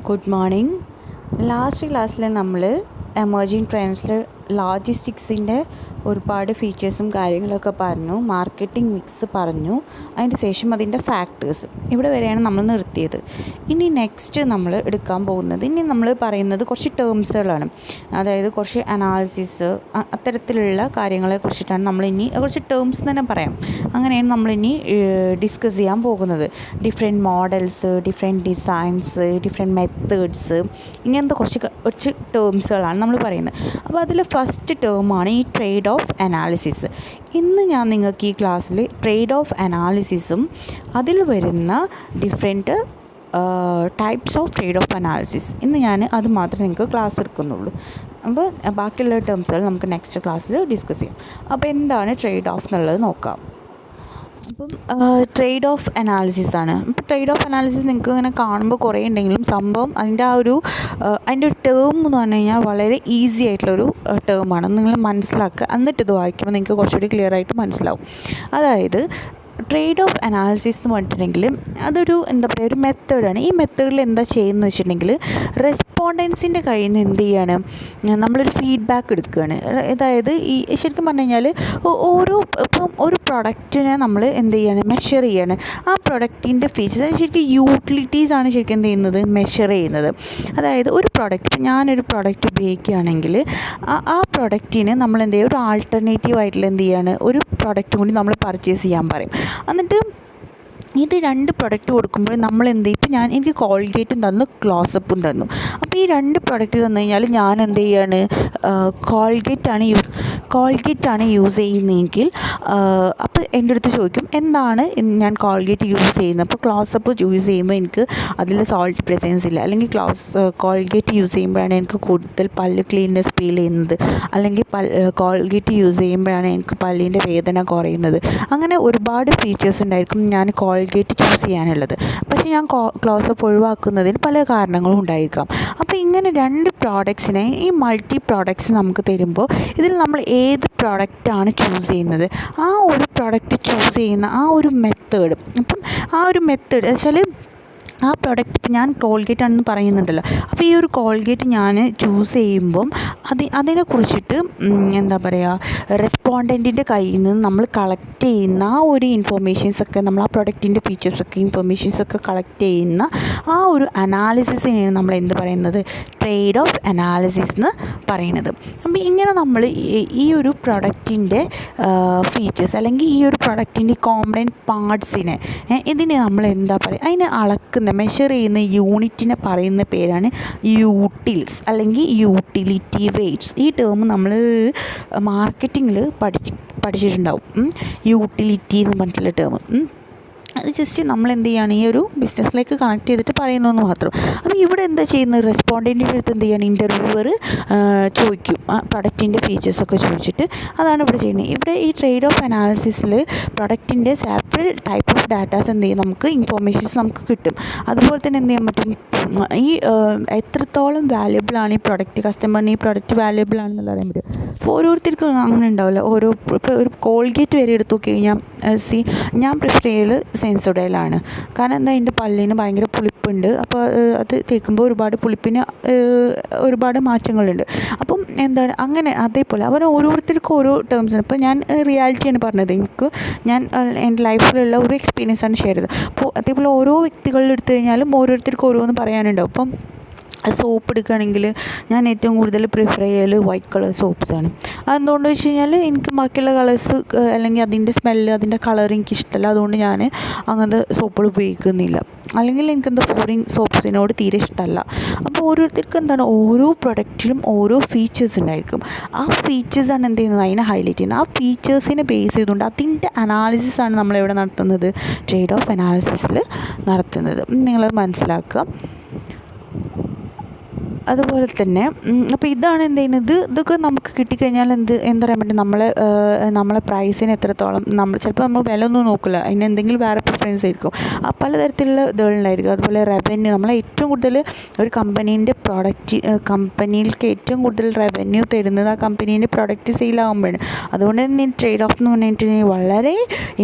Good morning. Last ക്ലാസ്സിൽ നമ്മൾ emerging ട്രെൻഡ്സിൽ ലോജിസ്റ്റിക്സിൻ്റെ ഒരുപാട് ഫീച്ചേഴ്സും കാര്യങ്ങളൊക്കെ പറഞ്ഞു, മാർക്കറ്റിംഗ് മിക്സ് പറഞ്ഞു, അതിന് ശേഷം അതിൻ്റെ ഫാക്ടേഴ്സ് ഇവിടെ വരെയാണ് നമ്മൾ നിർത്തിയത്. ഇനി നെക്സ്റ്റ് നമ്മൾ എടുക്കാൻ പോകുന്നത്, ഇനി നമ്മൾ പറയുന്നത് കുറച്ച് ടേംസുകളാണ്, അതായത് കുറച്ച് അനാലിസിസ് അത്തരത്തിലുള്ള കാര്യങ്ങളെ കുറിച്ചിട്ടാണ് നമ്മളിനി കുറച്ച് ടേംസ് തന്നെ പറയാം. അങ്ങനെയാണ് നമ്മളിനി ഡിസ്കസ് ചെയ്യാൻ പോകുന്നത്. Different models, different designs, different methods, ഇങ്ങനത്തെ കുറച്ച് ടേംസുകളാണ് നമ്മൾ പറയുന്നത്. അപ്പോൾ അതിൽ ഫസ്റ്റ് ടേമാണ് ഈ ട്രേഡ് ഓഫ് അനാലിസിസ്. ഇന്ന് ഞാൻ നിങ്ങൾക്ക് ഈ ക്ലാസ്സിൽ ട്രേഡ് ഓഫ് അനാലിസിസും അതിൽ വരുന്ന different types of trade off analysis, ഇന്ന് ഞാൻ അത് മാത്രമേ നിങ്ങൾക്ക് ക്ലാസ് എടുക്കുന്നുള്ളൂ. അപ്പോൾ ബാക്കിയുള്ള ടേംസുകൾ നമുക്ക് നെക്സ്റ്റ് ക്ലാസ്സിൽ ഡിസ്കസ് ചെയ്യാം. അപ്പോൾ എന്താണ് ട്രേഡ് ഓഫ് എന്നുള്ളത് നോക്കാം. അപ്പം ട്രേഡ് ഓഫ് അനാലിസിസ് ആണ്. ഇപ്പോൾ ട്രേഡ് ഓഫ് അനാലിസിസ് നിങ്ങൾക്ക് ഇങ്ങനെ കാണുമ്പോൾ കുറേ ഉണ്ടെങ്കിലും സംഭവം അതിൻ്റെ ഒരു ടേം എന്ന് പറഞ്ഞു കഴിഞ്ഞാൽ വളരെ ഈസി ആയിട്ടുള്ളൊരു ടേമാണ്. നിങ്ങൾ മനസ്സിലാക്കുക, എന്നിട്ട് ഇത് വായിക്കുമ്പോൾ നിങ്ങൾക്ക് കുറച്ചുകൂടി ക്ലിയർ ആയിട്ട് മനസ്സിലാവും. അതായത് ട്രേഡ് ഓഫ് അനാലിസിസ് എന്ന് പറഞ്ഞിട്ടുണ്ടെങ്കിൽ അതൊരു ഒരു മെത്തേഡാണ്. ഈ മെത്തേഡിൽ എന്താ ചെയ്യുന്നത് വെച്ചിട്ടുണ്ടെങ്കിൽ റെസ്പോണ്ടൻസിൻ്റെ കയ്യിൽ നിന്ന് എന്ത് ചെയ്യാണ്, നമ്മളൊരു ഫീഡ്ബാക്ക് എടുക്കുകയാണ്. അതായത് ഈ ശരിക്കും പറഞ്ഞു കഴിഞ്ഞാൽ ഇപ്പം ഒരു പ്രൊഡക്റ്റിനെ നമ്മൾ എന്ത് ചെയ്യാണ്, മെഷർ ചെയ്യാണ്. ആ പ്രൊഡക്റ്റിൻ്റെ ഫീച്ചേഴ്സ് ശരിക്കും യൂട്ടിലിറ്റീസാണ് ശരിക്കും എന്ത് ചെയ്യുന്നത്, മെഷർ ചെയ്യുന്നത്. അതായത് ഒരു പ്രൊഡക്റ്റ്, ഞാനൊരു പ്രൊഡക്റ്റ് ഉപയോഗിക്കുകയാണെങ്കിൽ ആ പ്രൊഡക്റ്റിന് നമ്മൾ എന്ത് ചെയ്യുക, ഒരു ആൾട്ടർനേറ്റീവ് ആയിട്ടുള്ള എന്ത് ചെയ്യാണ്, ഒരു പ്രൊഡക്റ്റും കൂടി നമ്മൾ പർച്ചേസ് ചെയ്യാൻ പറയും. എന്നിട്ട് ഇത് രണ്ട് പ്രൊഡക്റ്റ് കൊടുക്കുമ്പോൾ നമ്മൾ എന്ത് ചെയ്യും, ഇപ്പം എനിക്ക് കോൾഗേറ്റും തന്നു, ക്ലോസപ്പും തന്നു. അപ്പോൾ ഈ രണ്ട് പ്രൊഡക്റ്റ് തന്നു കഴിഞ്ഞാൽ ഞാൻ എന്ത് ചെയ്യാണ്, കോൾഗേറ്റാണ് യൂസ് ചെയ്യുന്നതെങ്കിൽ അപ്പോൾ എൻ്റെ അടുത്ത് ചോദിക്കും എന്താണ് ഞാൻ കോൾഗേറ്റ് യൂസ് ചെയ്യുന്നത്. അപ്പോൾ ക്ലോസപ്പ് യൂസ് ചെയ്യുമ്പോൾ എനിക്ക് അതിൽ സോൾട്ട് പ്രസൻസ് ഇല്ല, അല്ലെങ്കിൽ കോൾഗേറ്റ് യൂസ് ചെയ്യുമ്പോഴാണ് എനിക്ക് കൂടുതൽ പല്ല് ക്ലീൻനെസ് ഫീൽ ചെയ്യുന്നത്, അല്ലെങ്കിൽ കോൾഗേറ്റ് യൂസ് ചെയ്യുമ്പോഴാണ് എനിക്ക് പല്ലിൻ്റെ വേദന കുറയുന്നത്. അങ്ങനെ ഒരുപാട് ഫീച്ചേഴ്സ് ഉണ്ടായിരിക്കും ഞാൻ കോൾഗേറ്റ് ചൂസ് ചെയ്യാനുള്ളത്. പക്ഷേ ഞാൻ ക്ലോസപ്പ് ഒഴിവാക്കുന്നതിന് പല കാരണങ്ങളും ഉണ്ടായിരിക്കാം. അപ്പോൾ ഇങ്ങനെ രണ്ട് പ്രോഡക്ട്സിനെ, ഈ മൾട്ടി പ്രോഡക്ട്സ് നമുക്ക് തരുമ്പോൾ ഇതിൽ നമ്മൾ ഏത് പ്രോഡക്റ്റാണ് ചൂസ് ചെയ്യുന്നത്, ആ ഒരു പ്രോഡക്റ്റ് ചൂസ് ചെയ്യുന്ന ആ ഒരു മെത്തേഡ്, അപ്പം ആ ഒരു മെത്തേഡ് വെച്ചാൽ ആ പ്രോഡക്റ്റ് ഇപ്പം ഞാൻ കോൾഗേറ്റ് ആണെന്ന് പറയുന്നുണ്ടല്ലോ. അപ്പോൾ ഈ ഒരു കോൾഗേറ്റ് ഞാൻ ചൂസ് ചെയ്യുമ്പം അതിനെക്കുറിച്ചിട്ട് എന്താ പറയുക, റെസ്പോണ്ടൻറ്റിൻ്റെ കയ്യിൽ നിന്ന് നമ്മൾ കളക്ട് ചെയ്യുന്ന ആ ഒരു ഇൻഫോർമേഷൻസൊക്കെ, നമ്മൾ ആ പ്രൊഡക്റ്റിൻ്റെ ഫീച്ചേഴ്സൊക്കെ ഇൻഫോർമേഷൻസൊക്കെ കളക്ട് ചെയ്യുന്ന ആ ഒരു അനാലിസിസിനെയാണ് നമ്മൾ എന്ത് പറയുന്നത്, ട്രേഡ് ഓഫ് അനാലിസിസ് എന്ന് പറയുന്നത്. അപ്പോൾ ഇങ്ങനെ നമ്മൾ ഈ ഒരു പ്രൊഡക്റ്റിൻ്റെ ഫീച്ചേഴ്സ്, അല്ലെങ്കിൽ ഈ ഒരു പ്രൊഡക്റ്റിൻ്റെ കോമ്പണൻറ്റ് പാർട്സിനെ, ഇതിനെ നമ്മൾ എന്താ പറയുക, അതിനെ അളക്കുന്ന, മെഷർ ചെയ്യുന്ന യൂണിറ്റിനെ പറയുന്ന പേരാണ് യൂട്ടിൽസ് അല്ലെങ്കിൽ യൂട്ടിലിറ്റി വെയ്റ്റ്സ്. ഈ ടേം നമ്മൾ മാർക്കറ്റിങ്ങിൽ പഠിച്ചിട്ടുണ്ടാവും, യൂട്ടിലിറ്റി എന്ന് പറഞ്ഞിട്ടുള്ള ടേം. അത് ജസ്റ്റ് നമ്മൾ എന്ത് ചെയ്യുകയാണ്, ഈ ഒരു ബിസിനസ്സിലേക്ക് കണക്ട് ചെയ്തിട്ട് പറയുന്നതെന്ന് മാത്രം. അപ്പോൾ ഇവിടെ എന്താ ചെയ്യുന്നത്, റെസ്പോണ്ടൻറ്റിൻ്റെ അടുത്ത് എന്ത് ചെയ്യണം, ഇൻ്റർവ്യൂവർ ചോദിക്കും പ്രൊഡക്റ്റിൻ്റെ ഫീച്ചേഴ്സൊക്കെ ചോദിച്ചിട്ട്, അതാണ് ഇവിടെ ചെയ്യുന്നത്. ഇവിടെ ഈ ട്രേഡ് ഓഫ് അനാലിസിസിൽ പ്രൊഡക്റ്റിൻ്റെ സെപ്പറൽ ടൈപ്പ് ഓഫ് ഡാറ്റാസ് എന്ത് ചെയ്യും, നമുക്ക് ഇൻഫോർമേഷൻസ് നമുക്ക് കിട്ടും. അതുപോലെ തന്നെ എന്ത് ചെയ്യാൻ പറ്റും, ഈ എത്രത്തോളം വാല്യുബിളാണ് ഈ പ്രൊഡക്റ്റ്, കസ്റ്റമറിന് ഈ പ്രൊഡക്റ്റ് വാല്യുബിൾ ആണെന്നുള്ള അറിയാൻ പറ്റും. അപ്പോൾ ഓരോരുത്തർക്കും അങ്ങനെ ഉണ്ടാവില്ല. ഇപ്പോൾ ഒരു കോൾഗേറ്റ് വരെ എടുത്തു നോക്കി കഴിഞ്ഞാൽ ഞാൻ പ്രിഫർ ചെയ്യൽ സെൻസോഡൈലാണ്. കാരണം എന്താ, എൻ്റെ പല്ലിന് ഭയങ്കര പുളിപ്പുണ്ട്. അപ്പോൾ അത് തേക്കുമ്പോൾ ഒരുപാട് മാറ്റങ്ങളുണ്ട്. അപ്പം എന്താണ്, അങ്ങനെ അതേപോലെ അവർ ഓരോരുത്തർക്കും ഓരോ ടേംസാണ്. ഇപ്പോൾ ഞാൻ റിയാലിറ്റിയാണ് പറഞ്ഞത്, ഞാൻ എൻ്റെ ലൈഫിലുള്ള ഒരു എക്സ്പീരിയൻസാണ് ഷെയർ ചെയ്തത്. അപ്പോൾ അതേപോലെ ഓരോ വ്യക്തികളിൽ എടുത്തു കഴിഞ്ഞാലും ഓരോരുത്തർക്കും ഓരോന്ന് പറയാനുണ്ടാവും. അപ്പം സോപ്പ് എടുക്കുകയാണെങ്കിൽ ഞാൻ ഏറ്റവും കൂടുതൽ പ്രിഫർ ചെയ്യൽ വൈറ്റ് കളർ സോപ്സാണ്. അതെന്തുകൊണ്ടെന്ന് വെച്ച് കഴിഞ്ഞാൽ എനിക്ക് ബാക്കിയുള്ള കളേഴ്സ് അല്ലെങ്കിൽ അതിൻ്റെ സ്മെല്ല്, അതിൻ്റെ കളർ എനിക്കിഷ്ടമല്ല. അതുകൊണ്ട് ഞാൻ അങ്ങനത്തെ സോപ്പുകൾ ഉപയോഗിക്കുന്നില്ല. അല്ലെങ്കിൽ എനിക്കെന്താ ഫോറിൻ സോപ്സിനോട് തീരെ ഇഷ്ടമല്ല. അപ്പോൾ ഓരോരുത്തർക്കും എന്താണ്, ഓരോ പ്രൊഡക്റ്റിലും ഓരോ ഫീച്ചേഴ്സ് ഉണ്ടായിരിക്കും. ആ ഫീച്ചേഴ്സാണ് എന്ത് ചെയ്യുന്നത്, അതിനെ ഹൈലൈറ്റ് ചെയ്യുന്നത്. ആ ഫീച്ചേഴ്സിനെ ബേസ് ചെയ്തുകൊണ്ട് അതിൻ്റെ അനാലിസിസാണ് നമ്മളെവിടെ നടത്തുന്നത്, ട്രേഡ് ഓഫ് അനാലിസിസിൽ നടത്തുന്നത്. നിങ്ങൾ മനസ്സിലാക്കുക. അതുപോലെ തന്നെ അപ്പോൾ ഇതാണ് എന്ത് ചെയ്യുന്നത്, ഇതൊക്കെ നമുക്ക് കിട്ടിക്കഴിഞ്ഞാൽ എന്താ പറയാൻ പറ്റും, നമ്മളെ പ്രൈസിന് എത്രത്തോളം, ചിലപ്പോൾ നമ്മൾ വില ഒന്നും നോക്കില്ല, അതിന് എന്തെങ്കിലും വേറെ പ്രിഫറൻസ് ആയിരിക്കും. പലതരത്തിലുള്ള ഇതുകളുണ്ടായിരിക്കും. അതുപോലെ റവന്യൂ, നമ്മളെ ഏറ്റവും കൂടുതൽ ഒരു കമ്പനിയിലേക്ക് ഏറ്റവും കൂടുതൽ റവന്യൂ തരുന്നത് ആ കമ്പനീൻ്റെ പ്രൊഡക്റ്റ് സെയിലാകുമ്പോഴാണ്. അതുകൊണ്ട് തന്നെ ട്രേഡ് ഓഫ് എന്ന് പറഞ്ഞിട്ടുണ്ടെങ്കിൽ വളരെ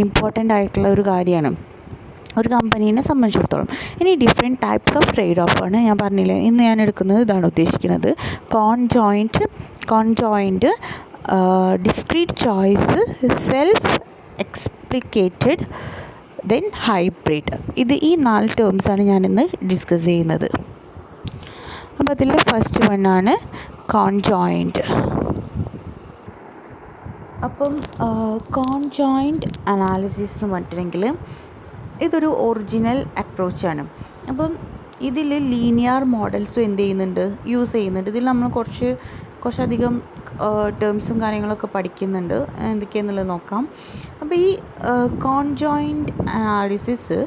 ഇമ്പോർട്ടൻ്റ് ആയിട്ടുള്ള ഒരു കാര്യമാണ്. ഒരു കമ്പനീനെ സംബന്ധിച്ചിടത്തോളം. ഇനി ഡിഫറെൻറ്റ് ടൈപ്സ് ഓഫ് ട്രേഡ് ഓഫാണ് ഞാൻ പറഞ്ഞില്ലേ. ഇന്ന് ഞാൻ എടുക്കുന്നത് ഇതാണ് ഉദ്ദേശിക്കുന്നത്. Conjoint, discrete choice, self explicated, then hybrid. ഈ 4 ടേംസാണ് ഞാനിന്ന് ഡിസ്കസ് ചെയ്യുന്നത്. അപ്പോൾ അതിൽ ഫസ്റ്റ് വണ്ണാണ് കോൺജോയിൻറ്റ്. അപ്പം കോൺജോയിൻറ്റ് അനാലിസിസ് എന്ന് പറഞ്ഞിട്ടുണ്ടെങ്കിൽ ഇതൊരു ഒറിജിനൽ അപ്രോച്ചാണ്. അപ്പം ഇതിൽ ലീനിയർ മോഡൽസും യൂസ് ചെയ്യുന്നുണ്ട്. ഇതിൽ നമ്മൾ കുറച്ചധികം ടേംസും കാര്യങ്ങളൊക്കെ പഠിക്കുന്നുണ്ട്. എന്തൊക്കെയാണെന്നുള്ളത് നോക്കാം. അപ്പോൾ ഈ കോൺജോയിൻറ്റ് അനാലിസിസ്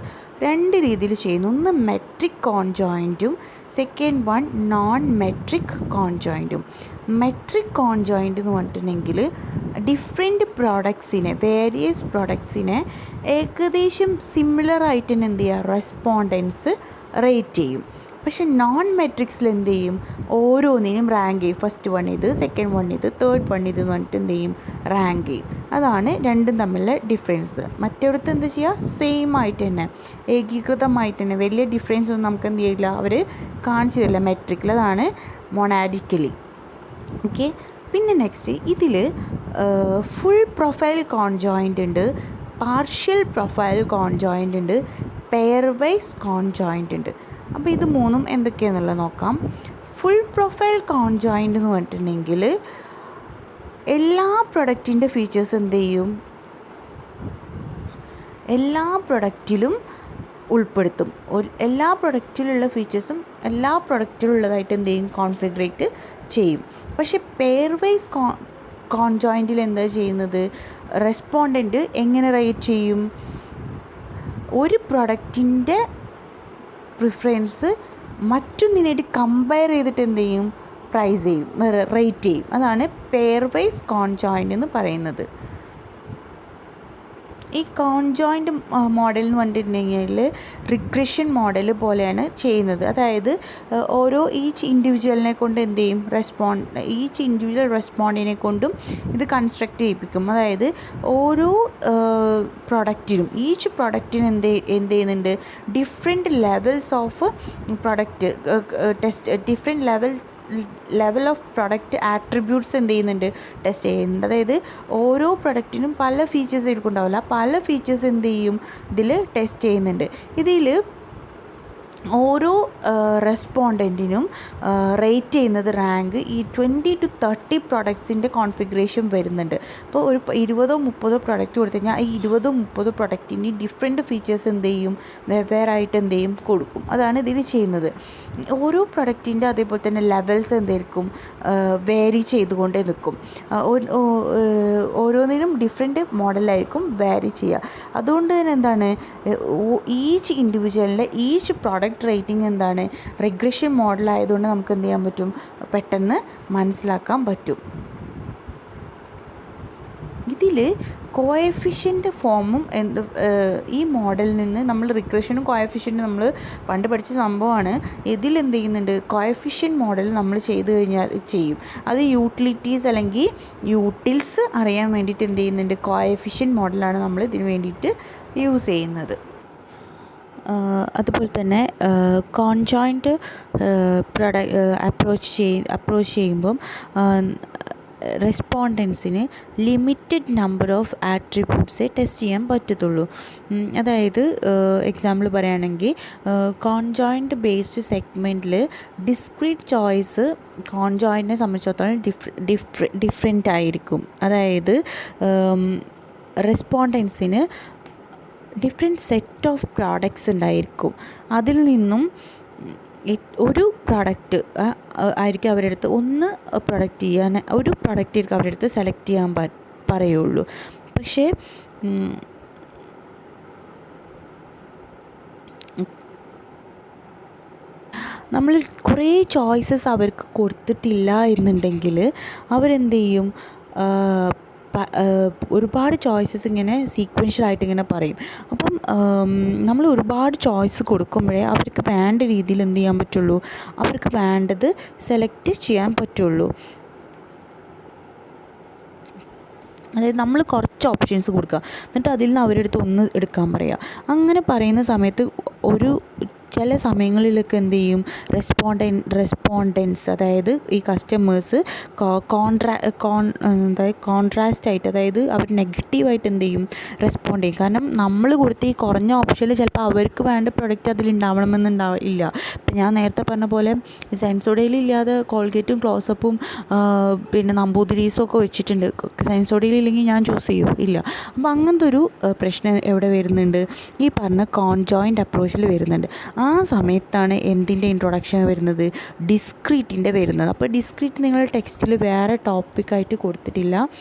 2 രീതിയിൽ ചെയ്യുന്നു. ഒന്ന് മെട്രിക് കോൺജോയിൻറ്റും, സെക്കൻഡ് വൺ നോൺ മെട്രിക് കോൺജോയിൻറ്റും. മെട്രിക് കോൺജോയിൻറ്റ് എന്ന് പറഞ്ഞിട്ടുണ്ടെങ്കിൽ വേരിയസ് പ്രോഡക്ട്സിനെ ഏകദേശം സിമിലറായിട്ട് തന്നെ റെസ്പോണ്ടൻസ് റേറ്റ് ചെയ്യും. പക്ഷെ നോൺ മെട്രിക്സിൽ ഓരോന്നിനും റാങ്ക് ചെയ്യും. ഫസ്റ്റ് വൺ ഇത്, സെക്കൻഡ് വൺ ഇത്, തേർഡ് വൺ ഇത് എന്ന് പറഞ്ഞിട്ട് റാങ്ക് ചെയ്യും. അതാണ് രണ്ടും തമ്മിലുള്ള ഡിഫറൻസ്. മറ്റേടത്ത് സെയിം ആയിട്ട് തന്നെ, ഏകീകൃതമായിട്ട് തന്നെ, വലിയ ഡിഫറൻസ് ഒന്നും നമുക്ക് ചെയ്യില്ല, അവർ കാണിച്ചു തരില്ല മെട്രിക്കിൽ. അതാണ് മൊണാഡിക്കലി. ഓക്കെ. പിന്നെ നെക്സ്റ്റ് ഇതിൽ ഫുൾ പ്രൊഫൈൽ കോൺജോയിൻ്റ് ഉണ്ട്, പാർഷ്യൽ പ്രൊഫൈൽ കോൺജോയിൻ്റ് ഉണ്ട്, പെയർ വൈസ് കോൺജോയിൻ്റ് ഉണ്ട്. അപ്പോൾ ഇത് മൂന്നും എന്തൊക്കെയാണെന്നുള്ളത് നോക്കാം. ഫുൾ പ്രൊഫൈൽ കോൺജോയിൻ്റ് എന്ന് പറഞ്ഞിട്ടുണ്ടെങ്കിൽ എല്ലാ പ്രൊഡക്റ്റിൻ്റെ ഫീച്ചേഴ്സ് എല്ലാ പ്രൊഡക്റ്റിലും ഉൾപ്പെടുത്തും. എല്ലാ പ്രൊഡക്റ്റിലുള്ള ഫീച്ചേഴ്സും എല്ലാ പ്രൊഡക്റ്റിലുള്ളതായിട്ട് കോൺഫിഗറേറ്റ് ചെയ്യും. പക്ഷേ പെയർ വൈസ് കോൺജോയിൻറ്റിൽ ചെയ്യുന്നത്, റെസ്പോണ്ടൻറ്റ് എങ്ങനെ റേറ്റ് ചെയ്യും? ഒരു പ്രൊഡക്റ്റിൻ്റെ പ്രിഫറൻസ് മറ്റൊന്നിനായിട്ട് കമ്പയർ ചെയ്തിട്ട് റേറ്റ് ചെയ്യും. അതാണ് പെയർ വൈസ് കോൺജോയിൻ്റ് എന്ന് പറയുന്നത്. ഈ കോൺജോയിൻ്റ് മോഡൽ എന്ന് പറഞ്ഞിട്ടുണ്ടെങ്കിൽ റിഗ്രഷൻ മോഡൽ പോലെയാണ് ചെയ്യുന്നത്. അതായത് ഈച്ച് ഇൻഡിവിജ്വലിനെ കൊണ്ട് ഈച്ച് ഇൻഡിവിജ്വൽ റെസ്പോണ്ടിനെ കൊണ്ടും ഇത് കൺസ്ട്രക്റ്റ് ചെയ്യിപ്പിക്കും. അതായത് ഓരോ പ്രൊഡക്റ്റിനും ഈച്ച് പ്രൊഡക്റ്റിന് ചെയ്യുന്നുണ്ട് different levels of product different level of product attributes test ചെയ്യുന്നുണ്ട്. അതായത് ഓരോ പ്രൊഡക്റ്റിനും പല ഫീച്ചേഴ്സ് ഉണ്ടാവില്ല, പല ഫീച്ചേഴ്സ് ഇതിൽ ടെസ്റ്റ് ചെയ്യുന്നുണ്ട്. ഇതിൽ ഓരോ റെസ്പോണ്ടൻറ്റിനും റേറ്റ് ചെയ്യുന്നത് റാങ്ക് ഈ 20 to 30 പ്രൊഡക്ട്സിൻ്റെ കോൺഫിഗറേഷൻ വരുന്നുണ്ട്. അപ്പോൾ ഒരു 20-30 പ്രൊഡക്റ്റ് കൊടുത്തു കഴിഞ്ഞാൽ ഈ 20-30 പ്രൊഡക്റ്റിന് ഡിഫറെൻറ്റ് ഫീച്ചേഴ്സ് വെവ്വേറായിട്ട് കൊടുക്കും. അതാണ് ഇതിൽ ചെയ്യുന്നത്. ഓരോ പ്രൊഡക്റ്റിൻ്റെ അതേപോലെ തന്നെ ലെവൽസ് വേരി ചെയ്തുകൊണ്ടേ നിൽക്കും. ഓരോന്നിനും ഡിഫറെൻറ്റ് മോഡലായിരിക്കും വേരി ചെയ്യുക. അതുകൊണ്ട് തന്നെ ഈച്ച് ഇൻഡിവിജ്വലിൻ്റെ ഈച്ച് പ്രോഡക്റ്റ് റേറ്റിംഗ് റിഗ്രഷൻ മോഡലായതുകൊണ്ട് നമുക്ക് ചെയ്യാൻ പറ്റും, പെട്ടെന്ന് മനസ്സിലാക്കാൻ പറ്റും. ഇതിൽ കോഎഫിഷ്യൻ്റ് ഫോമും ഈ മോഡലിൽ നിന്ന് നമ്മൾ റിഗ്രഷനും കോഎഫിഷ്യൻറ്റും നമ്മൾ പണ്ട് പഠിച്ച സംഭവമാണ്. ഇതിൽ കോഎഫിഷ്യൻ്റ് മോഡൽ നമ്മൾ ചെയ്യും. അത് യൂട്ടിലിറ്റീസ് അല്ലെങ്കിൽ യൂട്ടിൽസ് അറിയാൻ വേണ്ടിയിട്ട് കോഎഫിഷ്യൻ്റ് മോഡലാണ് നമ്മൾ ഇതിന് വേണ്ടിയിട്ട് യൂസ് ചെയ്യുന്നത്. അതുപോലെ തന്നെ കോൺജോയിൻറ്റ് അപ്രോച്ച് ചെയ്യുമ്പം റെസ്പോണ്ടൻസിന് ലിമിറ്റഡ് നമ്പർ ഓഫ് ആട്രിബ്യൂട്ട്സേ ടെസ്റ്റ് ചെയ്യാൻ പറ്റത്തുള്ളൂ. അതായത് എക്സാമ്പിൾ പറയുകയാണെങ്കിൽ കോൺജോയിൻറ്റ് ബേസ്ഡ് സെഗ്മെൻറ്റിൽ ഡിസ്ക്രീറ്റ് ചോയ്സ് കോൺജോയിൻറ്റിനെ സംബന്ധിച്ചിടത്തോളം ഡിഫറെൻ്റ് ആയിരിക്കും. അതായത് റെസ്പോണ്ടൻസിന് ഡിഫറെൻറ്റ് സെറ്റ് ഓഫ് പ്രോഡക്ട്സ് ഉണ്ടായിരിക്കും. അതിൽ നിന്നും ഒരു പ്രൊഡക്റ്റ് ആയിരിക്കും അവരുടെ അടുത്ത് ഒരു പ്രൊഡക്റ്റ് ആയിരിക്കും അവരുടെ അടുത്ത് സെലക്ട് ചെയ്യാൻ പറയുള്ളൂ. പക്ഷേ നമ്മൾ കുറേ ചോയ്സസ് അവർക്ക് കൊടുത്തിട്ടില്ല എന്നുണ്ടെങ്കിൽ ചെയ്യും, ഒരുപാട് ചോയ്സസ് ഇങ്ങനെ സീക്വൻഷ്യലായിട്ട് ഇങ്ങനെ പറയും. അപ്പം നമ്മൾ ഒരുപാട് ചോയ്സ് കൊടുക്കുമ്പോഴേ അവർക്ക് വേണ്ട രീതിയിൽ ചെയ്യാൻ പറ്റുള്ളൂ, അവർക്ക് വേണ്ടത് സെലക്ട് ചെയ്യാൻ പറ്റുള്ളൂ. അതായത് നമ്മൾ കുറച്ച് ഓപ്ഷൻസ് കൊടുക്കുക, എന്നിട്ട് അതിൽ നിന്ന് അവരുടെ അടുത്ത് ഒന്ന് എടുക്കാൻ പറയുക. അങ്ങനെ പറയുന്ന സമയത്ത് ഒരു ചില സമയങ്ങളിലൊക്കെ എന്ത് ചെയ്യും, റെസ്പോണ്ടൻസ് അതായത് ഈ കസ്റ്റമേഴ്സ് കോൺട്രാസ്റ്റ് ആയിട്ട്, അതായത് അവർ നെഗറ്റീവായിട്ട് എന്ത് ചെയ്യും, റെസ്പോണ്ട് ചെയ്യും. കാരണം നമ്മൾ കൊടുത്ത ഈ കുറഞ്ഞ ഓപ്ഷനിൽ ചിലപ്പോൾ അവർക്ക് വേണ്ട പ്രൊഡക്റ്റ് ഇല്ല. ഇപ്പം ഞാൻ നേരത്തെ പറഞ്ഞ പോലെ സെൻസോഡൈലില്ലാതെ കോൾഗേറ്റും ക്ലോസപ്പും പിന്നെ നമ്പൂതിരീസും ഒക്കെ വെച്ചിട്ടുണ്ട്. സെൻസോഡൈലില്ലെങ്കിൽ ഞാൻ ചൂസ് ചെയ്യും ഇല്ല. അപ്പോൾ അങ്ങനത്തെ ഒരു പ്രശ്നം എവിടെ വരുന്നുണ്ട്, ഈ പറഞ്ഞ കോൺജോയിൻ്റ് അപ്രോച്ചിൽ വരുന്നുണ്ട്. ആ സമയത്താണ് എന്തിൻ്റെ ഇൻട്രൊഡക്ഷൻ വരുന്നത്, ഡിസ്ക്രീറ്റിൻ്റെ വരുന്നത്. അപ്പോൾ ഡിസ്ക്രീറ്റ് നിങ്ങൾ ടെക്സ്റ്റിൽ വേറെ ടോപ്പിക്കായിട്ട് കൊടുത്തിട്ടില്ല.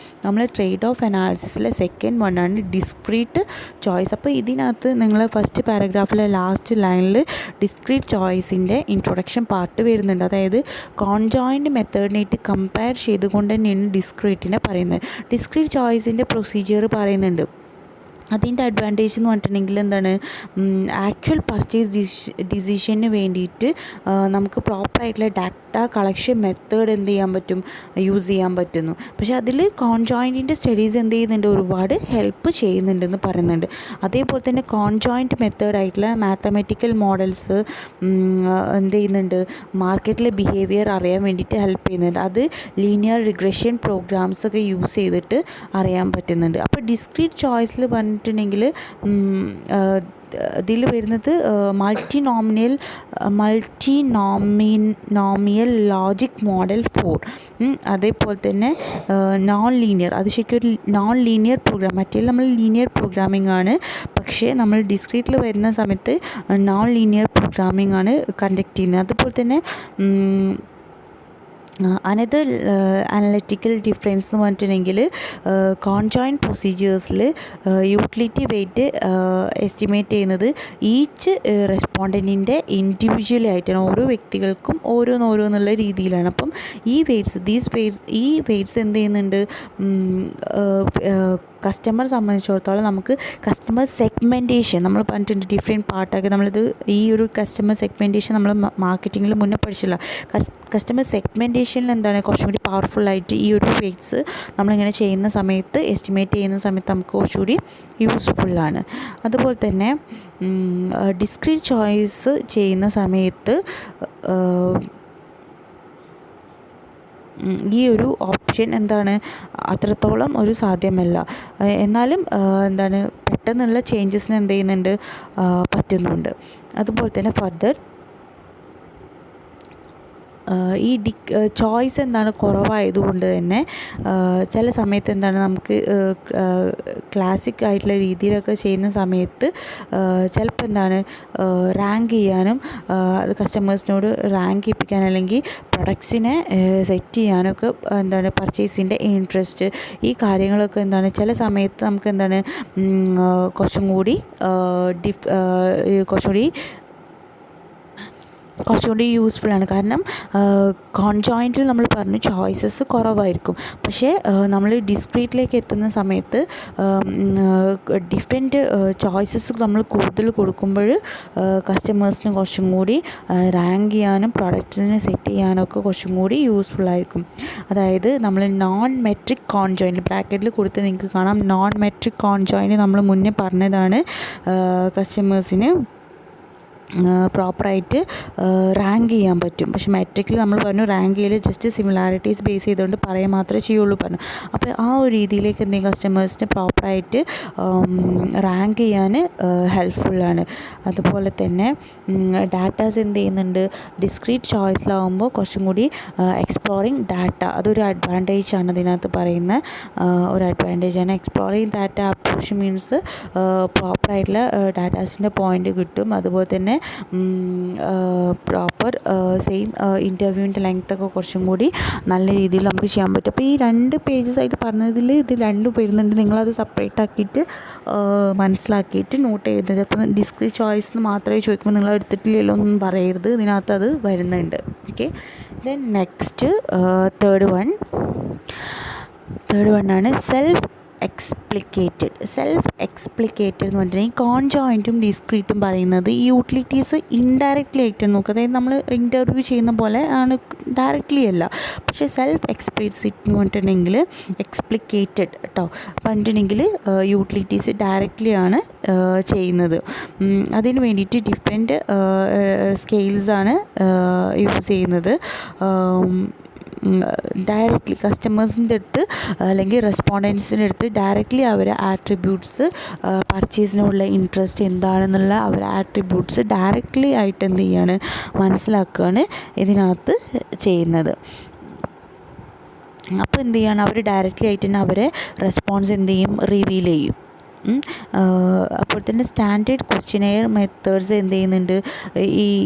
നമ്മൾ ട്രേഡ് ഓഫ് അനാലിസിസിലെ സെക്കൻഡ് വണ്ണാണ് ഡിസ്ക്രീറ്റ് ചോയ്സ്. അപ്പോൾ ഇതിനകത്ത് നിങ്ങൾ ഫസ്റ്റ് പാരഗ്രാഫിലെ ലാസ്റ്റ് ലൈനിൽ ഡിസ്ക്രീറ്റ് ചോയ്സിൻ്റെ ഇൻട്രൊഡക്ഷൻ പാർട്ട് വരുന്നുണ്ട്. അതായത് കോൺജോയിൻ്റ് മെത്തേഡിനായിട്ട് കമ്പയർ ചെയ്തുകൊണ്ട് തന്നെയാണ് ഡിസ്ക്രീറ്റിനെ പറയുന്നത്. ഡിസ്ക്രീറ്റ് ചോയ്സിൻ്റെ പ്രൊസീജിയർ പറയുന്നുണ്ട്. അതിൻ്റെ അഡ്വാൻറ്റേജ് എന്ന് പറഞ്ഞിട്ടുണ്ടെങ്കിൽ എന്താണ്, ആക്ച്വൽ പർച്ചേസ് ഡിസിഷന് വേണ്ടിയിട്ട് നമുക്ക് പ്രോപ്പറായിട്ടുള്ള ഡാറ്റ കളക്ഷൻ മെത്തേഡ് എന്ത് ചെയ്യാൻ പറ്റും, യൂസ് ചെയ്യാൻ പറ്റുന്നു. പക്ഷേ അതിൽ കോൺജോയിൻറ്റിൻ്റെ സ്റ്റഡീസ് എന്ത് ചെയ്യുന്നുണ്ട്, ഒരുപാട് ഹെൽപ്പ് ചെയ്യുന്നുണ്ടെന്ന് പറയുന്നുണ്ട്. അതേപോലെ തന്നെ കോൺജോയിൻറ്റ് മെത്തേഡായിട്ടുള്ള മാത്തമാറ്റിക്കൽ മോഡൽസ് എന്ത് ചെയ്യുന്നുണ്ട്, മാർക്കറ്റിലെ ബിഹേവിയർ അറിയാൻ വേണ്ടിയിട്ട് ഹെൽപ്പ് ചെയ്യുന്നുണ്ട്. അത് ലീനിയർ റിഗ്രഷൻ പ്രോഗ്രാംസ് ഒക്കെ യൂസ് ചെയ്തിട്ട് അറിയാൻ പറ്റുന്നുണ്ട്. അപ്പോൾ ഡിസ്ക്രീറ്റ് ചോയ്സിൽ പറഞ്ഞിട്ടുണ്ടെങ്കിൽ ഇതിൽ വരുന്നത് മൾട്ടിനോമിയൽ ലോജിക് മോഡൽ 4, അതേപോലെ തന്നെ നോൺ ലീനിയർ, അത് ശരിക്കും ഒരു നോൺ ലീനിയർ പ്രോഗ്രാം. മറ്റേ നമ്മൾ ലീനിയർ പ്രോഗ്രാമിംഗ് ആണ്, പക്ഷേ നമ്മൾ ഡിസ്ക്രീറ്റിൽ വരുന്ന സമയത്ത് നോൺ ലീനിയർ പ്രോഗ്രാമിംഗ് ആണ് കണ്ടക്ട് ചെയ്യുന്നത്. അതുപോലെ തന്നെ അനദർ അനലറ്റിക്കൽ ഡിഫറൻസ് എന്ന് പറഞ്ഞിട്ടുണ്ടെങ്കിൽ കോൺജോയിൻറ്റ് പ്രൊസീജിയേഴ്സിൽ യൂട്ടിലിറ്റി വെയ്റ്റ് എസ്റ്റിമേറ്റ് ചെയ്യുന്നത് ഈച്ച് റെസ്പോണ്ടൻറ്റിൻ്റെ ഇൻഡിവിജ്വലി ആയിട്ടാണ്, ഓരോ വ്യക്തികൾക്കും ഓരോന്നുള്ള രീതിയിലാണ്. അപ്പം ഈ വെയ്റ്റ്സ് എന്ത് ചെയ്യുന്നുണ്ട്, കസ്റ്റമർ സംബന്ധിച്ചിടത്തോളം നമുക്ക് കസ്റ്റമർ സെഗ്മെൻറ്റേഷൻ നമ്മൾ പറഞ്ഞിട്ടുണ്ട്, ഡിഫറെൻറ്റ് പാർട്ടാക്കി നമ്മളിത് ഈ ഒരു കസ്റ്റമർ സെഗ്മെൻറ്റേഷൻ നമ്മൾ മാർക്കറ്റിങ്ങിൽ മുന്നേ പഠിച്ചില്ല. കസ്റ്റമർ സെഗ്മെൻറ്റേഷനിൽ എന്താണ് കുറച്ചും കൂടി പവർഫുള്ളായിട്ട് ഈ ഒരു വെയ്റ്റ്സ് നമ്മളിങ്ങനെ ചെയ്യുന്ന സമയത്ത്, എസ്റ്റിമേറ്റ് ചെയ്യുന്ന സമയത്ത് നമുക്ക് കുറച്ചുകൂടി യൂസ്ഫുള്ളാണ്. അതുപോലെ തന്നെ ഡിസ്ക്രീറ്റ് ചോയ്സ് ചെയ്യുന്ന സമയത്ത് ഈ ഒരു ഓപ്ഷൻ എന്താണ് അത്രത്തോളം ഒരു സാധ്യമല്ല. എന്നാലും എന്താണ് പെട്ടെന്നുള്ള ചേഞ്ചസിന് എന്ത് ചെയ്യുന്നുണ്ട്, പറ്റുന്നുണ്ട്. അതുപോലെ തന്നെ ഫർദർ ഈ ചോയ്സ് എന്താണ് കുറവായതുകൊണ്ട് തന്നെ ചില സമയത്ത് എന്താണ് നമുക്ക് ക്ലാസിക് ആയിട്ടുള്ള രീതിയിലൊക്കെ ചെയ്യുന്ന സമയത്ത് ചിലപ്പോൾ എന്താണ് റാങ്ക് ചെയ്യാനും അത് കസ്റ്റമേഴ്സിനോട് റാങ്ക് ചെയ്യിപ്പിക്കാൻ അല്ലെങ്കിൽ പ്രൊഡക്ട്സിനെ സെറ്റ് ചെയ്യാനൊക്കെ എന്താണ് പർച്ചേസിൻ്റെ ഇൻട്രസ്റ്റ് ഈ കാര്യങ്ങളൊക്കെ എന്താണ് ചില സമയത്ത് നമുക്ക് എന്താണ് കുറച്ചും കൂടി യൂസ്ഫുള്ളാണ്. കാരണം കോൺജോയിൻറ്റിൽ നമ്മൾ പറഞ്ഞു ചോയ്സസ് കുറവായിരിക്കും, പക്ഷേ നമ്മൾ ഡിസ്ക്രീറ്റിലേക്ക് എത്തുന്ന സമയത്ത് ഡിഫറെൻറ്റ് ചോയ്സസ് നമ്മൾ കൂടുതൽ കൊടുക്കുമ്പോൾ കസ്റ്റമേഴ്സിന് കുറച്ചും കൂടി റാങ്ക് ചെയ്യാനും പ്രൊഡക്റ്റിനെ സെറ്റ് ചെയ്യാനൊക്കെ കുറച്ചും കൂടി യൂസ്ഫുള്ളായിരിക്കും. അതായത് നമ്മൾ നോൺ മെട്രിക് കോൺജോയിൻറ്റ് ബ്രാക്കറ്റിൽ കൊടുത്ത് നിങ്ങൾക്ക് കാണാം, നോൺ മെട്രിക് കോൺജോയിൻറ്റ് നമ്മൾ മുന്നേ പറഞ്ഞതാണ് കസ്റ്റമേഴ്സിന് പ്രോപ്പറായിട്ട് റാങ്ക് ചെയ്യാൻ പറ്റും. പക്ഷേ മെട്രിക്കിൽ നമ്മൾ പറഞ്ഞു റാങ്ക് ചെയ്യൽ ജസ്റ്റ് സിമിലാരിറ്റീസ് ബേസ് ചെയ്തുകൊണ്ട് പറയുക മാത്രമേ ചെയ്യുള്ളൂ പറഞ്ഞു. അപ്പോൾ ആ ഒരു രീതിയിലേക്ക് എന്തെങ്കിലും കസ്റ്റമേഴ്സിന് പ്രോപ്പറായിട്ട് റാങ്ക് ചെയ്യാൻ ഹെൽപ്ഫുള്ളാണ്. അതുപോലെ തന്നെ ഡാറ്റാസ് എന്ത് ചെയ്യുന്നുണ്ട്, ഡിസ്ക്രീറ്റ് ചോയ്സിലാവുമ്പോൾ കുറച്ചും കൂടി എക്സ്പ്ലോറിങ് ഡാറ്റ, അതൊരു അഡ്വാൻറ്റേജാണ് ഇതിനകത്ത് പറയുന്ന ഒരു അഡ്വാൻറ്റേജാണ്. എക്സ്പ്ലോറിങ് ഡാറ്റ അപ്രോച്ച് മീൻസ് പ്രോപ്പറായിട്ടുള്ള ഡാറ്റാസിൻ്റെ പോയിൻ്റ് കിട്ടും. അതുപോലെ തന്നെ പ്രോപ്പർ സെയിം ഇൻ്റർവ്യൂവിൻ്റെ ലെങ്ത്തൊക്കെ കുറച്ചും കൂടി നല്ല രീതിയിൽ നമുക്ക് ചെയ്യാൻ പറ്റും. അപ്പോൾ ഈ 2 പേജസ് ആയിട്ട് പറഞ്ഞതിൽ ഇത് 2 വരുന്നുണ്ട്. നിങ്ങളത് സെപ്പറേറ്റ് ആക്കിയിട്ട് മനസ്സിലാക്കിയിട്ട് നോട്ട് ചെയ്ത്, ചിലപ്പോൾ ഡിസ്ക്രീറ്റ് ചോയ്സ് എന്ന് മാത്രമേ ചോദിക്കുമ്പോൾ നിങ്ങൾ എടുത്തിട്ടില്ലല്ലോ ഒന്നും പറയരുത്, ഇതിനകത്ത് അത് വരുന്നുണ്ട്. ഓക്കെ, ദെൻ നെക്സ്റ്റ് തേർഡ് വണ്ണാണ് സെൽഫ് എക്സ്പ്ലിക്കേറ്റഡ് എന്ന് പറഞ്ഞിട്ടുണ്ടെങ്കിൽ കോൺജോയിൻറ്റും ഡിസ്ക്രീറ്റും പറയുന്നത് ഈ യൂട്ടിലിറ്റീസ് ഇൻഡയറക്റ്റ്ലി ആയിട്ടാണ് നോക്കുക. അതായത് നമ്മൾ ഇൻ്റർവ്യൂ ചെയ്യുന്ന പോലെ ആണ്, ഡയറക്റ്റ്ലി അല്ല. പക്ഷേ സെൽഫ് എക്സ്പ്ലിസിറ്റ് എന്ന് പറഞ്ഞിട്ടുണ്ടെങ്കിൽ എക്സ്പ്ലിക്കേറ്റഡ് കേട്ടോ പറഞ്ഞിട്ടുണ്ടെങ്കിൽ യൂട്ടിലിറ്റീസ് ഡയറക്റ്റ്ലി ആണ് ചെയ്യുന്നത്. അതിന് വേണ്ടിയിട്ട് ഡിഫറെൻറ്റ് സ്കെയിൽസാണ് യൂസ് ചെയ്യുന്നത്. ഡയറക്റ്റ്ലി കസ്റ്റമേഴ്സിൻ്റെ അടുത്ത് അല്ലെങ്കിൽ റെസ്പോണ്ടൻസിൻ്റെ അടുത്ത് ഡയറക്റ്റ്ലി അവരെ ആട്രിബ്യൂട്ട്സ്, പർച്ചേസിനുള്ള ഇൻട്രസ്റ്റ് എന്താണെന്നുള്ള അവരെ ആട്രിബ്യൂട്ട്സ് ഡയറക്റ്റ്ലി ആയിട്ട് എന്ത് ചെയ്യാണ്, മനസ്സിലാക്കുകയാണ് ഇതിനകത്ത് ചെയ്യുന്നത്. അപ്പോൾ എന്ത് ചെയ്യാണ്, അവർ ഡയറക്റ്റ്ലി ആയിട്ട് തന്നെ അവരെ റെസ്പോൺസ് എന്ത് ചെയ്യും, റിവീൽ ചെയ്യും. അപ്പോൾ തന്നെ സ്റ്റാൻഡേർഡ് ക്വസ്റ്റ്യനെയർ മെത്തേഡ്സ് എന്ത് ചെയ്യുന്നുണ്ട്,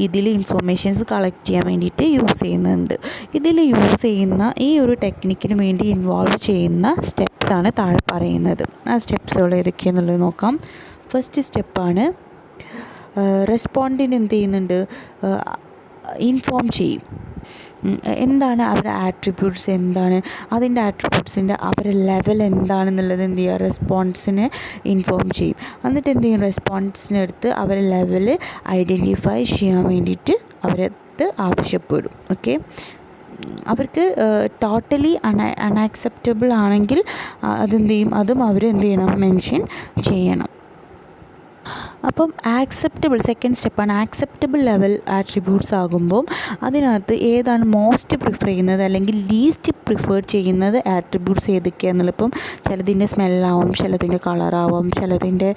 ഇതിൽ ഇൻഫർമേഷൻസ് കളക്ട് ചെയ്യാൻ വേണ്ടിയിട്ട് യൂസ് ചെയ്യുന്നുണ്ട്. ഇതിൽ യൂസ് ചെയ്യുന്ന ഈ ഒരു ടെക്നിക്കിന് വേണ്ടി ഇൻവോൾവ് ചെയ്യുന്ന സ്റ്റെപ്സാണ് താഴെ പറയുന്നത്. ആ സ്റ്റെപ്സുകൾ ഏതൊക്കെയാണെന്നുള്ളത് നോക്കാം. ഫസ്റ്റ് സ്റ്റെപ്പാണ് റെസ്പോണ്ടിന് എന്ത് ചെയ്യുന്നുണ്ട്, ഇൻഫോം ചെയ്യും. എന്താണ് അവരുടെ ആട്രിബ്യൂട്ട്സ്, എന്താണ് അതിൻ്റെ ആട്രിബ്യൂട്ട്സിൻ്റെ അവരുടെ ലെവൽ എന്താണെന്നുള്ളത് എന്ത് ചെയ്യുക, റെസ്പോൺസിനെ ഇൻഫോം ചെയ്യും. എന്നിട്ട് എന്ത് ചെയ്യും, റെസ്പോൺസിനടുത്ത് അവരുടെ ലെവൽ ഐഡൻറ്റിഫൈ ചെയ്യാൻ വേണ്ടിയിട്ട് അവരടുത്ത് ആവശ്യപ്പെടും. ഓക്കെ, അവർക്ക് ടോട്ടലി അൺആക്സെപ്റ്റബിൾ ആണെങ്കിൽ അതെന്ത് ചെയ്യും, അതും അവർ എന്ത് ചെയ്യണം, മെൻഷൻ ചെയ്യണം. അപ്പം സെക്കൻഡ് സ്റ്റെപ്പാണ് ആക്സെപ്റ്റബിൾ ലെവൽ ആട്രിബ്യൂട്ട്സ് ആകുമ്പോൾ അതിനകത്ത് ഏതാണ് മോസ്റ്റ് പ്രിഫർ ചെയ്യുന്നത് അല്ലെങ്കിൽ ലീസ്റ്റ് പ്രിഫർ ചെയ്യുന്നത് ആട്രിബ്യൂട്ട്സ് ഏതൊക്കെയാണെന്നുള്ളത്. ഇപ്പം ചിലതിൻ്റെ സ്മെല്ലാവാം, ചിലതിൻ്റെ കളറാവാം, ചിലതിൻ്റെ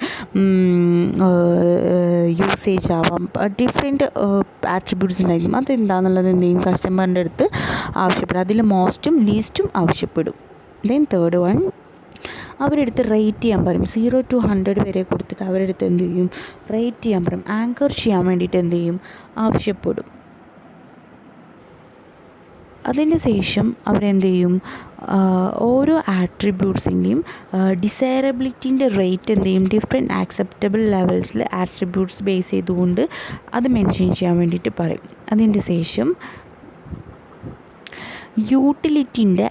യൂസേജ് ആവാം, ഡിഫറെൻറ്റ് ആട്രിബ്യൂട്ട്സ് ഉണ്ടായിരിക്കും. അതെന്താണെന്നുള്ളത് എന്ത് ചെയ്യും, കസ്റ്റമറിൻ്റെ അടുത്ത് ആവശ്യപ്പെടും. അതിൽ മോസ്റ്റും ലീസ്റ്റും ആവശ്യപ്പെടും. ദെൻ തേർഡ് വൺ, അവരെടുത്ത് റേറ്റ് ചെയ്യാൻ പറയും. 0 to 100 വരെ കൊടുത്തിട്ട് അവരെടുത്ത് എന്ത് ചെയ്യും, റേറ്റ് ചെയ്യാൻ പറയും. ആങ്കർ ചെയ്യാൻ വേണ്ടിയിട്ട് എന്ത് ചെയ്യും, ആവശ്യപ്പെടും. അതിന് ശേഷം അവരെന്ത് ചെയ്യും, ഓരോ ആട്രിബ്യൂട്ട്സിൻ്റെയും ഡിസൈറബിലിറ്റീൻ്റെ റേറ്റ് എന്ത് ചെയ്യും, ഡിഫറെൻറ്റ് ആക്സെപ്റ്റബിൾ ലെവൽസിൽ ആട്രിബ്യൂട്ട്സ് ബേസ് ചെയ്തുകൊണ്ട് അത് മെൻഷൻ ചെയ്യാൻ വേണ്ടിയിട്ട് പറയും. അതിന് ശേഷം യൂട്ടിലിറ്റിൻ്റെ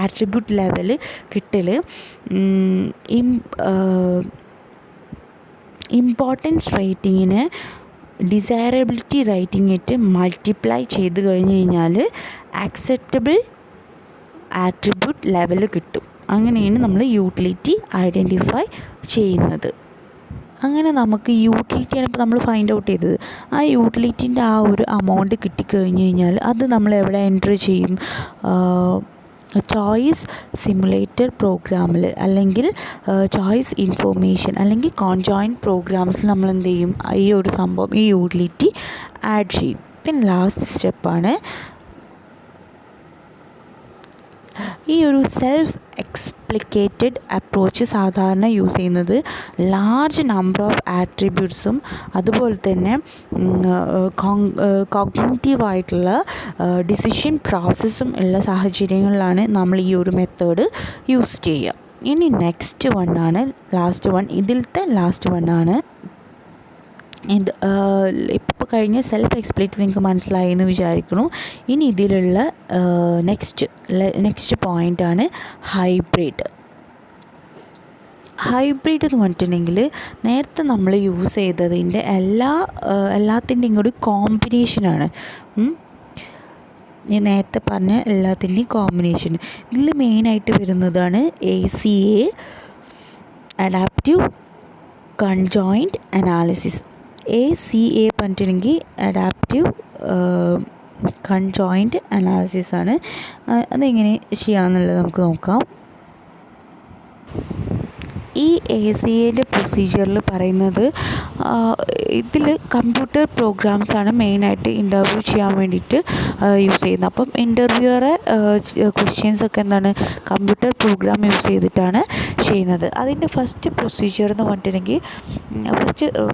ആട്രിബ്യൂട്ട് ലെവൽ കിട്ടൽ ഇമ്പോർട്ടൻസ് റേറ്റിങ്ങിന് ഡിസൈറബിലിറ്റി റേറ്റിംഗിട്ട് മൾട്ടിപ്ലൈ ചെയ്ത് കഴിഞ്ഞ് കഴിഞ്ഞാൽ ആക്സെപ്റ്റബിൾ ആട്രിബ്യൂട്ട് ലെവൽ കിട്ടും. അങ്ങനെയാണ് നമ്മൾ യൂട്ടിലിറ്റി ഐഡൻറ്റിഫൈ ചെയ്യുന്നത്. അങ്ങനെ നമുക്ക് യൂട്ടിലിറ്റിയാണ് ഇപ്പോൾ നമ്മൾ ഫൈൻഡ് ഔട്ട് ചെയ്തത്. ആ യൂട്ടിലിറ്റിൻ്റെ ആ ഒരു എമൗണ്ട് കിട്ടിക്കഴിഞ്ഞ് കഴിഞ്ഞാൽ അത് നമ്മൾ എവിടെ എൻ്റർ ചെയ്യും, ചോയ്സ് സിമുലേറ്റർ പ്രോഗ്രാമിൽ അല്ലെങ്കിൽ ചോയ്സ് ഇൻഫോർമേഷൻ അല്ലെങ്കിൽ കോൺജോയിൻറ്റ് പ്രോഗ്രാംസിൽ നമ്മൾ എന്ത് ചെയ്യും, ഈ ഒരു സംഭവം ഈ യൂട്ടിലിറ്റി ആഡ് ചെയ്യും. പിന്നെ ലാസ്റ്റ് സ്റ്റെപ്പാണ് ഈ ഒരു സെൽഫ് എക്സ്പ്ലിക്കേറ്റഡ് അപ്രോച്ച് സാധാരണ യൂസ് ചെയ്യുന്നത് ലാർജ് നമ്പർ ഓഫ് ആട്രിബ്യൂട്ട്സും അതുപോലെ തന്നെ കോഗ്നിറ്റീവായിട്ടുള്ള ഡിസിഷൻ പ്രോസസ്സും ഉള്ള സാഹചര്യങ്ങളിലാണ് നമ്മൾ ഈ ഒരു മെത്തേഡ് യൂസ് ചെയ്യുക. ഇനി നെക്സ്റ്റ് വണ്ണാണ് ലാസ്റ്റ് വൺ. ഇതിലത്തെ ലാസ്റ്റ് വണ്ണാണ് ഇത്. ഇപ്പോൾ കഴിഞ്ഞ സെൽഫ് എക്സ്പ്ലിറ്റ് നിങ്ങൾക്ക് മനസ്സിലായി എന്ന് വിചാരിക്കുന്നു. ഇനി ഇതിലുള്ള നെക്സ്റ്റ് പോയിൻ്റാണ് ഹൈബ്രിഡ്. ഹൈബ്രിഡ് എന്ന് പറഞ്ഞിട്ടുണ്ടെങ്കിൽ നേരത്തെ നമ്മൾ യൂസ് ചെയ്തതിൻ്റെ എല്ലാത്തിൻ്റെയും കൂടി കോമ്പിനേഷനാണ്. ഞാൻ നേരത്തെ പറഞ്ഞ എല്ലാത്തിൻ്റെയും കോമ്പിനേഷൻ. ഇതിൽ മെയിനായിട്ട് വരുന്നതാണ് ACA, adaptive conjoint analysis. ACA പറഞ്ഞിട്ടുണ്ടെങ്കിൽ അഡാപ്റ്റീവ് കൺജോയിൻറ്റ് അനാലിസിസ് ആണ്. അതെങ്ങനെ ചെയ്യാമെന്നുള്ളത് നമുക്ക് നോക്കാം. ഈ ACAൻ്റെ പ്രൊസീജിയറിൽ പറയുന്നത് ഇതിൽ കമ്പ്യൂട്ടർ പ്രോഗ്രാംസാണ് മെയിനായിട്ട് ഇൻ്റർവ്യൂ ചെയ്യാൻ വേണ്ടിയിട്ട് യൂസ് ചെയ്യുന്നത്. അപ്പം ഇൻ്റർവ്യൂവറെ ക്വസ്റ്റ്യൻസൊക്കെ എന്താണ് കമ്പ്യൂട്ടർ പ്രോഗ്രാം യൂസ് ചെയ്തിട്ടാണ് ചെയ്യുന്നത്. അതിൻ്റെ ഫസ്റ്റ് പ്രൊസീജിയർ എന്ന് പറഞ്ഞിട്ടുണ്ടെങ്കിൽ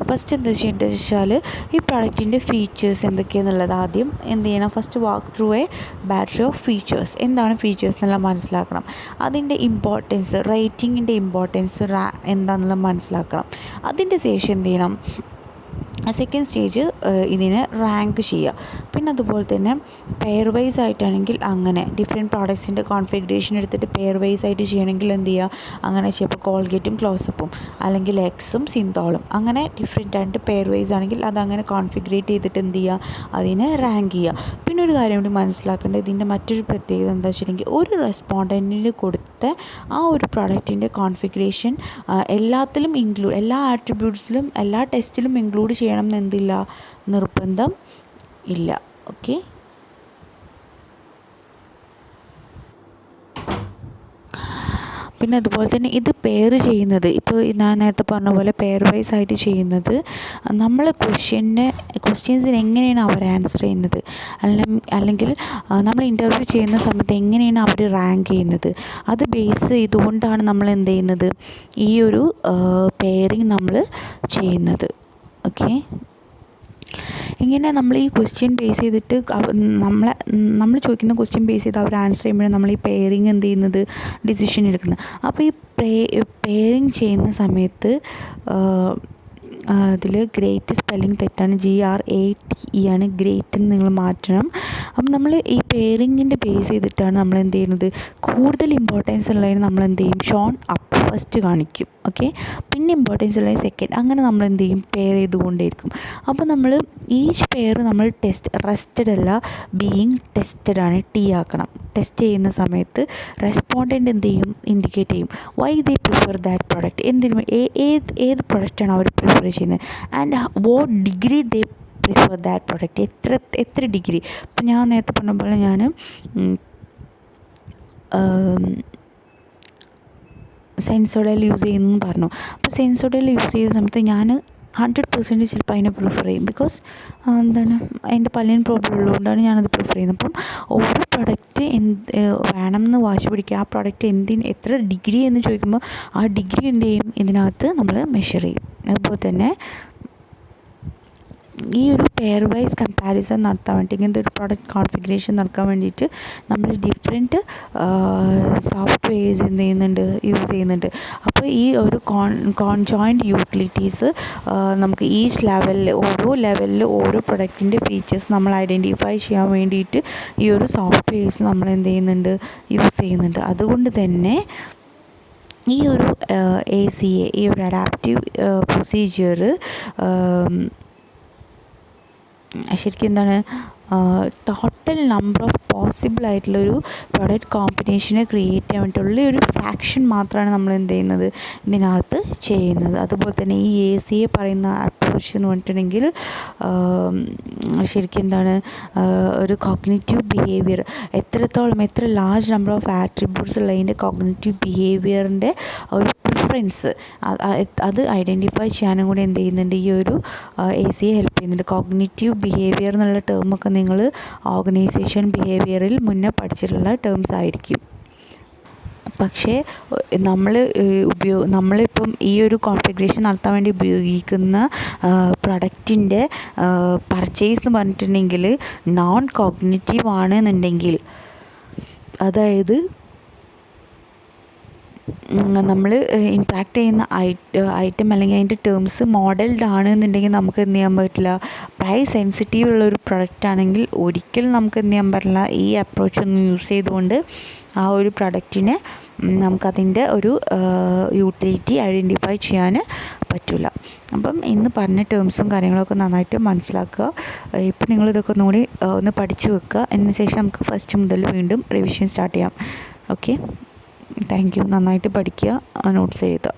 ഫസ്റ്റ് എന്താ ചെയ്യേണ്ടത് വെച്ചാൽ ഈ പ്രൊഡക്റ്റിൻ്റെ ഫീച്ചേഴ്സ് എന്തൊക്കെയാണെന്നുള്ളത് ആദ്യം എന്ത് ചെയ്യണം, first walk through A battery off features. എന്താണ് ഫീച്ചേഴ്സ് എന്നുള്ളത് മനസ്സിലാക്കണം. അതിൻ്റെ ഇമ്പോർട്ടൻസ്, റേറ്റിങ്ങിൻ്റെ ഇമ്പോർട്ടൻസ് എന്താണെന്നുള്ളത് മനസ്സിലാക്കണം. അതിൻ്റെ ശേഷം എന്ത് ചെയ്യണം, സെക്കൻഡ് സ്റ്റേജ് ഇതിനെ റാങ്ക് ചെയ്യുക. പിന്നെ അതുപോലെ തന്നെ പെയർ വൈസ് ആയിട്ടാണെങ്കിൽ അങ്ങനെ ഡിഫറെൻറ്റ് പ്രോഡക്ട്സിൻ്റെ കോൺഫിഗറേഷൻ എടുത്തിട്ട് പെയർ വൈസ് ആയിട്ട് ചെയ്യണമെങ്കിൽ എന്ത് ചെയ്യുക, അങ്ങനെ ചെയ്യുക. ഇപ്പോൾ കോൾഗേറ്റും ക്ലോസപ്പും അല്ലെങ്കിൽ എക്സും സിന്തോളും അങ്ങനെ ഡിഫറെൻ്റ് ആയിട്ട് പെയർ വൈസ് ആണെങ്കിൽ അതങ്ങനെ കോൺഫിഗറേറ്റ് ചെയ്തിട്ട് എന്ത് ചെയ്യുക, അതിനെ റാങ്ക് ചെയ്യുക. പിന്നെ ഒരു കാര്യം കൂടി മനസ്സിലാക്കേണ്ടത്, ഇതിൻ്റെ മറ്റൊരു പ്രത്യേകത എന്താ വെച്ചിട്ടുണ്ടെങ്കിൽ ഒരു റെസ്പോണ്ടൻറ്റിന് കൊടുത്ത ആ ഒരു പ്രോഡക്റ്റിൻ്റെ കോൺഫിഗറേഷൻ എല്ലാത്തിലും എല്ലാ ആട്രിബ്യൂട്ട്സിലും എല്ലാ ടെസ്റ്റിലും ഇൻക്ലൂഡ് ചെയ്യണം എന്തില്ല, നിർബന്ധം ഇല്ല. ഓക്കെ. പിന്നെ അതുപോലെ തന്നെ ഇത് പെയർ ചെയ്യുന്നത്, ഇപ്പോൾ ഞാൻ നേരത്തെ പറഞ്ഞ പോലെ പെയർ വൈസ് ആയിട്ട് ചെയ്യുന്നത്, നമ്മൾ ക്വസ്റ്റ്യൻസിന് എങ്ങനെയാണ് അവർ ആൻസർ ചെയ്യുന്നത്, അല്ലെങ്കിൽ നമ്മൾ ഇൻ്റർവ്യൂ ചെയ്യുന്ന സമയത്ത് എങ്ങനെയാണ് അവർ റാങ്ക് ചെയ്യുന്നത്, അത് ബേസ് ചെയ്തുകൊണ്ടാണ് നമ്മൾ എന്ത് ചെയ്യുന്നത്, ഈ ഒരു പെയറിങ് നമ്മൾ ചെയ്യുന്നത്. ഓക്കെ. ഇങ്ങനെ നമ്മൾ ഈ ക്വസ്റ്റ്യൻ ബേസ് ചെയ്തിട്ട് നമ്മൾ ചോദിക്കുന്ന ക്വസ്റ്റ്യൻ ബേസ് ചെയ്ത് അവർ ആൻസർ ചെയ്യുമ്പോഴാണ് നമ്മൾ ഈ പെയറിങ് എന്ത് ചെയ്യുന്നത്, ഡിസിഷൻ എടുക്കുന്നത്. അപ്പോൾ ഈ പെയറിങ് ചെയ്യുന്ന സമയത്ത് അതിൽ ഗ്രേറ്റ് സ്പെല്ലിങ് തെറ്റാണ്, GRATE ആണ്, ഗ്രേറ്റ് എന്ന് നിങ്ങൾ മാറ്റണം. അപ്പം നമ്മൾ ഈ പെയറിങ്ങിൻ്റെ ബേസ് ചെയ്തിട്ടാണ് നമ്മൾ എന്ത് ചെയ്യുന്നത്, കൂടുതൽ ഇമ്പോർട്ടൻസ് ഉള്ളതിന് നമ്മൾ എന്ത് ചെയ്യും, ഷോൺ അപ്പ് ഫസ്റ്റ് കാണിക്കും. ഓക്കെ. പിന്നെ ഇമ്പോർട്ടൻസ് ഉള്ളത് സെക്കൻഡ്, അങ്ങനെ നമ്മൾ എന്ത് ചെയ്യും, പെയർ ചെയ്തുകൊണ്ടേയിരിക്കും. അപ്പോൾ നമ്മൾ ഈച്ച് പെയർ നമ്മൾ റെസ്റ്റഡ് അല്ല, ബീയിങ് ടെസ്റ്റഡ് ആണ്, T ആക്കണം. ടെസ്റ്റ് ചെയ്യുന്ന സമയത്ത് റെസ്പോണ്ടൻ്റ് എന്ത് ചെയ്യും, ഇൻഡിക്കേറ്റ് ചെയ്യും why they prefer that product, എന്തിനും ഏത് പ്രൊഡക്റ്റാണ് അവർ പ്രിഫർ ചെയ്യുന്നത്, and what degree they prefer that product, എത്ര ഡിഗ്രി. ഇപ്പം ഞാൻ നേരത്തെ പറഞ്ഞ പോലെ ഞാൻ സെൻസോഡയിൽ യൂസ് ചെയ്യുന്നു പറഞ്ഞു. അപ്പോൾ സെൻസോഡയിൽ യൂസ് ചെയ്ത സമയത്ത് ഞാൻ 100% ചിലപ്പോൾ അതിനെ പ്രിഫർ ചെയ്യും. ബിക്കോസ് എന്താണ്, അതിൻ്റെ പല്ലിന് പ്രോബ്ലം ഉള്ളതുകൊണ്ടാണ് ഞാനത് പ്രിഫർ ചെയ്യുന്നത്. അപ്പം ഓരോ പ്രൊഡക്റ്റ് വേണമെന്ന് വാശി പിടിക്കുക, ആ പ്രൊഡക്റ്റ് എത്ര ഡിഗ്രി എന്ന് ചോദിക്കുമ്പോൾ ആ ഡിഗ്രി എന്ത് ചെയ്യും, ഇതിനകത്ത് നമ്മൾ മെഷർ ചെയ്യും. അതുപോലെ തന്നെ ഈ ഒരു പെയർ വൈസ് കമ്പാരിസൺ നടത്താൻ വേണ്ടി, ഇങ്ങനത്തെ ഒരു പ്രോഡക്റ്റ് കോൺഫിഗറേഷൻ നടക്കാൻ വേണ്ടിയിട്ട് നമ്മൾ ഡിഫറെൻറ്റ് സോഫ്റ്റ്വെയർസ് എന്ത് ചെയ്യുന്നുണ്ട്, യൂസ് ചെയ്യുന്നുണ്ട്. അപ്പോൾ ഈ ഒരു കോൺജോയിൻറ്റ് യൂട്ടിലിറ്റീസ് നമുക്ക് ഈച്ച് ഓരോ ലെവലിൽ ഓരോ പ്രൊഡക്റ്റിൻ്റെ ഫീച്ചേഴ്സ് നമ്മൾ ഐഡൻറ്റിഫൈ ചെയ്യാൻ വേണ്ടിയിട്ട് ഈ ഒരു സോഫ്റ്റ്വെയർസ് നമ്മൾ എന്ത് ചെയ്യുന്നുണ്ട്, യൂസ് ചെയ്യുന്നുണ്ട്. അതുകൊണ്ട് തന്നെ ഈ ഒരു ACA, ഈ ഒരു അഡാപ്റ്റീവ് പ്രൊസീജിയർ ശരിക്കും എന്താണ്, ടോട്ടൽ നമ്പർ ഓഫ് പോസിബിൾ ആയിട്ടുള്ളൊരു പ്രൊഡക്റ്റ് കോമ്പിനേഷനെ ക്രിയേറ്റ് ചെയ്യാൻ വേണ്ടിയിട്ടുള്ള ഒരു ഫ്രാക്ഷൻ മാത്രമാണ് നമ്മൾ എന്ത് ചെയ്യുന്നത്, ഇതിനകത്ത് ചെയ്യുന്നത്. അതുപോലെ തന്നെ ഈ ACA പറയുന്ന അപ്രോച്ച് എന്ന് പറഞ്ഞിട്ടുണ്ടെങ്കിൽ ശരിക്കും എന്താണ്, ഒരു കോഗ്നിറ്റീവ് ബിഹേവിയർ, എത്ര ലാർജ് നമ്പർ ഓഫ് ആട്രിബ്യൂട്ട്സ് ഉള്ളതിൻ്റെ കോഗ്നിറ്റീവ് ബിഹേവിയറിൻ്റെ ഒരു പ്രിഫറൻസ് അത് ഐഡൻറ്റിഫൈ ചെയ്യാനും കൂടി എന്ത് ചെയ്യുന്നുണ്ട്, ഈ ഒരു ACA ഹെൽപ്പ് ചെയ്യുന്നുണ്ട്. കോഗ്നിറ്റീവ് ബിഹേവിയർ എന്നുള്ള ടേമൊക്കെ നിങ്ങൾ ഓർഗനൈസേഷൻ ബിഹേവിയറിൽ മുന്നേ പഠിച്ചിട്ടുള്ള ടേംസ് ആയിരിക്കും. പക്ഷേ നമ്മളിപ്പം ഈ ഒരു കോൺഫിഗറേഷൻ നടത്താൻ വേണ്ടി ഉപയോഗിക്കുന്ന പ്രൊഡക്റ്റിൻ്റെ പർച്ചേസ് എന്ന് പറഞ്ഞിട്ടുണ്ടെങ്കിൽ നോൺ കോഗ്നിറ്റീവ് ആണെന്നുണ്ടെങ്കിൽ, അതായത് നമ്മൾ ഇൻട്രാക്ട് ചെയ്യുന്ന ഐറ്റം അല്ലെങ്കിൽ അതിൻ്റെ ടേംസ് മോഡൽഡ് ആണെന്നുണ്ടെങ്കിൽ നമുക്ക് എന്ത് ചെയ്യാൻ പറ്റില്ല, പ്രൈസ് സെൻസിറ്റീവ് ഉള്ളൊരു പ്രൊഡക്റ്റ് ആണെങ്കിൽ ഒരിക്കലും നമുക്ക് എന്ത് ചെയ്യാൻ പറ്റില്ല, ഈ അപ്രോച്ച് ഒന്നും യൂസ് ചെയ്തുകൊണ്ട് ആ ഒരു പ്രൊഡക്റ്റിനെ നമുക്കതിൻ്റെ ഒരു യൂട്ടിലിറ്റി ഐഡൻറ്റിഫൈ ചെയ്യാൻ പറ്റില്ല. അപ്പം ഇന്ന് പറഞ്ഞ ടേംസും കാര്യങ്ങളൊക്കെ നന്നായിട്ട് മനസ്സിലാക്കുക. ഇപ്പം നിങ്ങളിതൊക്കെ ഒന്നുകൂടി ഒന്ന് പഠിച്ചു വെക്കുക. അതിന് ശേഷം നമുക്ക് ഫസ്റ്റ് മുതൽ വീണ്ടും റിവിഷൻ സ്റ്റാർട്ട് ചെയ്യാം. Okay, thank you. നന്നായിട്ട് പഠിക്കുക, നോട്ട്സ് എഴുതുക.